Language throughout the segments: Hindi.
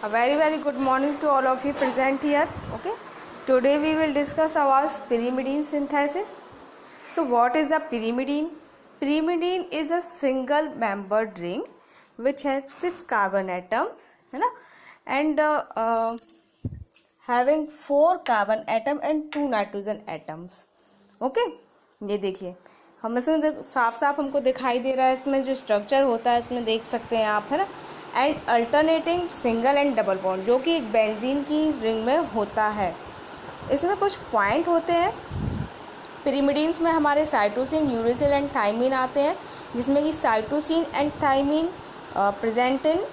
A very good morning to all of you present here. Okay, today we will discuss about pyrimidine synthesis. So what is a pyrimidine? Pyrimidine is a single membered ring which has 6 carbon atoms, है ना, and having 4 carbon atom and 2 nitrogen atoms. Okay, ये देखिए हम इसमें साफ साफ हमको दिखाई दे रहा है, इसमें जो स्ट्रक्चर होता है इसमें देख सकते हैं आप, है ना, and alternating single and double bond जो कि एक बेंजीन की रिंग में होता है. इसमें कुछ पॉइंट होते हैं. पिरिमिडीन्स में हमारे साइटोसिन, यूरेसिल एंड थाइमिन आते हैं, जिसमें कि cytosine and thymine present in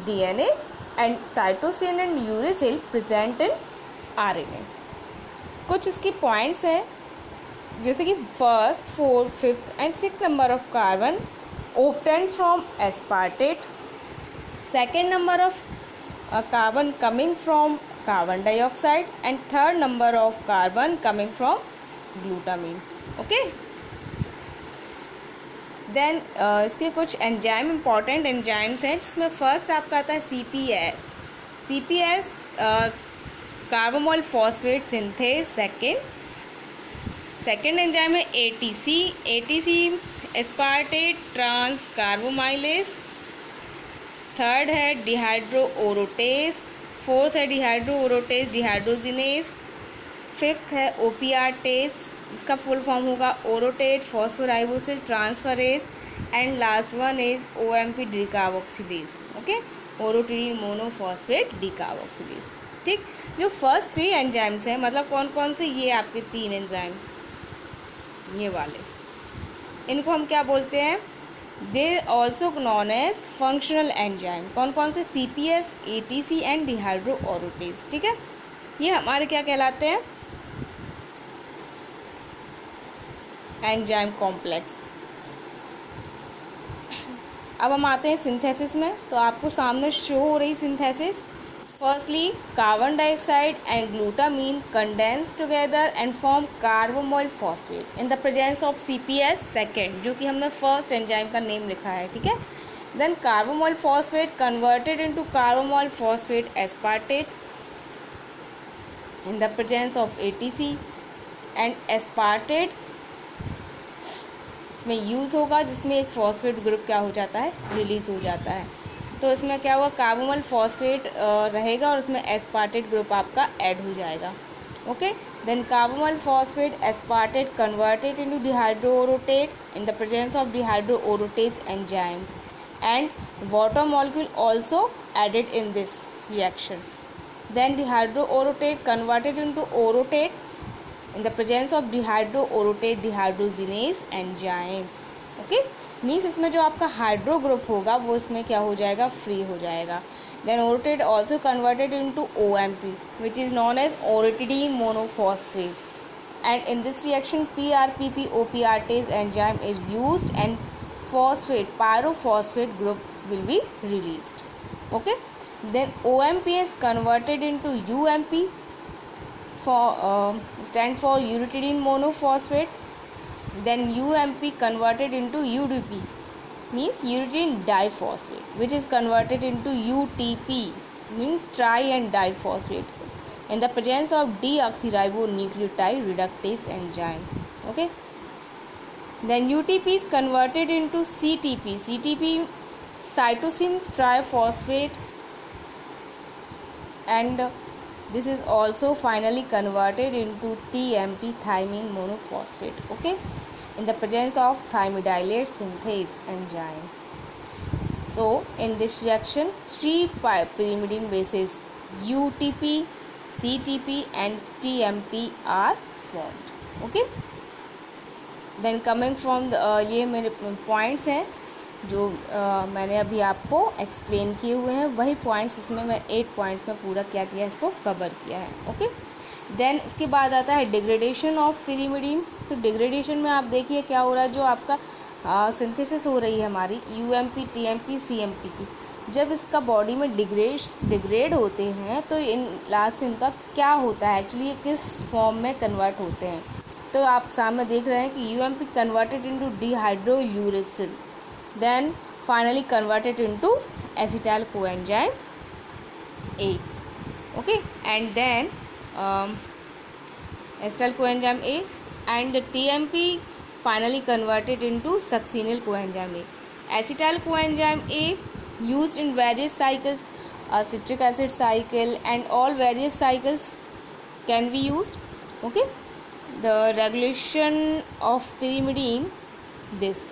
DNA and cytosine and uracil present in RNA. कुछ इसकी पॉइंट्स हैं जैसे कि first, fourth, fifth and six number of carbon obtained from aspartate. Second number of carbon coming from carbon dioxide and third number of carbon coming from glutamine. Okay, then इसके कुछ एंजाइम इंपॉर्टेंट एंजाइम्स हैं, जिसमें फर्स्ट आपका आता है CPS. CPS carbamoyl phosphate synthase. Second enzyme है ATC aspartate transcarbamylase. Third है डिहाइड्रो ओरोटेज. फोर्थ है डिहाइड्रो ओरोटेज डिहाइड्रोजिनेज. फिफ्थ है OPRटेज, जिसका फुल फॉर्म होगा orotate phosphoribosyl transferase. And last one is OMP decarboxylase. Okay, orotidine monophosphate decarboxylase. ठीक, जो फर्स्ट 3 एंजाइम्स हैं, मतलब कौन कौन से, ये आपके 3 एंजाइम, ये वाले, इनको हम क्या बोलते हैं, they also known as functional enzyme. कौन कौन से, CPS, ATC and dihydroorotase. ठीक है, ये हमारे क्या कहलाते हैं, एंजाइम कॉम्प्लेक्स. अब हम आते हैं सिंथेसिस में. तो आपको सामने शो हो रही synthesis. Firstly carbon dioxide and glutamine condense together and form carbamoyl phosphate in the presence of CPS second, जो कि हमने फर्स्ट एंजाइम का नेम लिखा है. ठीक है, then carbamoyl phosphate converted into carbamoyl phosphate aspartate in the presence of ATC and aspartate इसमें यूज़ होगा, जिसमें एक फॉस्फेट ग्रुप क्या हो जाता है, रिलीज हो जाता है. तो इसमें क्या होगा, कार्बोमोल फॉस्फेट रहेगा और उसमें एस्पार्टेट ग्रुप आपका ऐड हो जाएगा. Okay, then carbamoyl phosphate aspartate converted into dihydroorotate in the presence of dihydroorotase enzyme and water molecule also added in this reaction. Then dihydroorotate converted into orotate in the presence of dihydroorotate dehydrogenase enzyme. Okay, means इसमें जो आपका हाइड्रो ग्रुप होगा वो इसमें क्या हो जाएगा, फ्री हो जाएगा. Then orotate also converted into OMP which is known as orotidine monophosphate. And in this reaction PRPP OPRटेज enzyme is used and phosphate pyrophosphate group will be released. Okay, then OMP is converted into UMP for stand for uretidine monophosphate. Then UMP converted into UDP means uretidine diphosphate, which is converted into UTP means tri and diphosphate in the presence of deoxyribonucleotide reductase enzyme. Okay, then UTP is converted into CTP cytosine triphosphate, and this is also finally converted into TMP thymine monophosphate. Okay, in the presence of thymidylate synthase enzyme. So in this reaction 3 pyrimidine bases UTP, CTP and TMP are formed. Okay, then coming from the ये मेरे पॉइंट्स हैं जो मैंने अभी आपको एक्सप्लेन किए हुए हैं, वही पॉइंट्स इसमें मैं 8 पॉइंट्स में पूरा क्या किया, इसको कवर किया है. ओके, देन इसके बाद आता है डिग्रेडेशन ऑफ पिरिमिडीन. तो डिग्रेडेशन में आप देखिए क्या हो रहा है, जो आपका सिंथेसिस हो रही है हमारी UMP, TMP, CMP की, जब इसका बॉडी में डिग्रेड होते हैं तो इन लास्ट इनका क्या होता है, एक्चुअली ये किस फॉर्म में कन्वर्ट होते हैं. तो आप सामने देख रहे हैं कि UMP converted into dihydrouracil, then finally converted into acetyl coenzyme A. Okay, and then acetyl coenzyme A and the TMP finally converted into succinyl coenzyme A. Acetyl coenzyme A used in various cycles, citric acid cycle and all various cycles can be used. Okay, the regulation of pyrimidine, this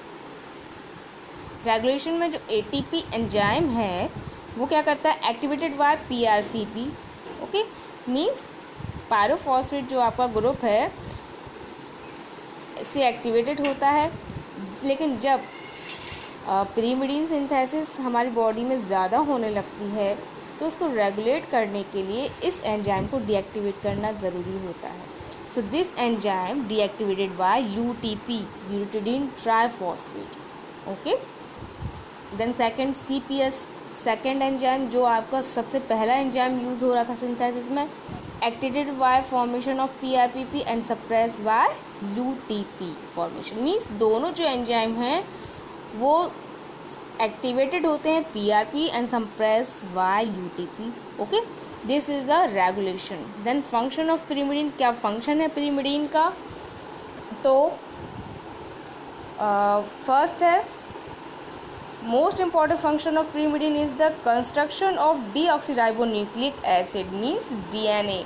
regulation में जो ATP एंजाइम है वो क्या करता है, activated by PRPP. Okay, means pyrophosphate जो आपका ग्रुप है इससे एक्टिवेटेड होता है, लेकिन जब pyrimidine सिंथेसिस हमारी बॉडी में ज़्यादा होने लगती है तो उसको रेगुलेट करने के लिए इस एंजाइम को डीएक्टिवेट करना ज़रूरी होता है. So this enzyme deactivated by UTP, uridine triphosphate. Okay, then second CPS, second enzyme जो आपका सबसे पहला एंजाइम यूज़ हो रहा था सिंथेसिस में, activated by formation of PRPP and suppressed by UTP formation. Means दोनों जो एंजाइम हैं वो एक्टिवेटेड होते हैं PRP and suppressed by UTP. Okay, this is the regulation. Then function of pyrimidine, क्या फंक्शन है pyrimidine का, तो फर्स्ट है most important function of pyrimidine is the construction of deoxyribonucleic acid means DNA.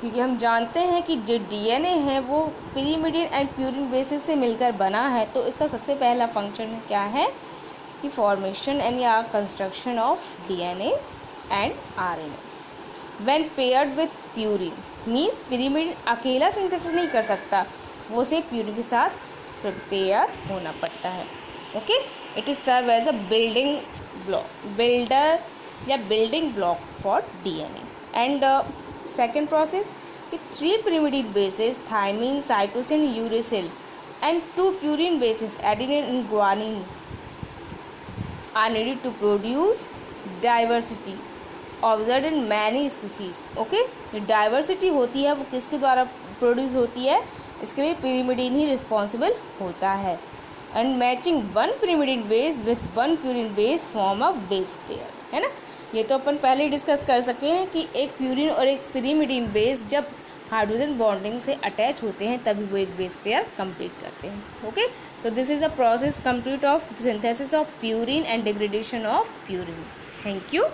क्योंकि हम जानते हैं कि जो DNA है वो pyrimidine एंड प्यूरिन बेसिस से मिलकर बना है, तो इसका सबसे पहला फंक्शन क्या है कि फॉर्मेशन एंड या construction of DNA and RNA. When paired with purine means pyrimidine अकेला सिंथेसिस नहीं कर सकता, वो से प्यूरिन के साथ प्रिपेयर होना पड़ता है. Okay, it is serve as a building block for DNA. And second process कि 3 pyrimidine bases thymine, cytosine, uracil and 2 purine bases adenine and guanine are needed to produce diversity observed in many species. Okay, diversity होती है वो किसके द्वारा प्रोड्यूस होती है, इसके लिए pyrimidine ही रिस्पॉन्सिबल होता है. And matching 1 pyrimidine base with 1 purine base form a base pair, है ना. ये तो अपन पहले ही डिस्कस कर सके हैं कि एक प्यूरिन और एक pyrimidine बेस जब हाइड्रोजन बॉन्डिंग से अटैच होते हैं तभी वो एक बेस पेयर कंप्लीट करते हैं. Okay, so this is the process complete of synthesis of purine and degradation of purine. Thank you.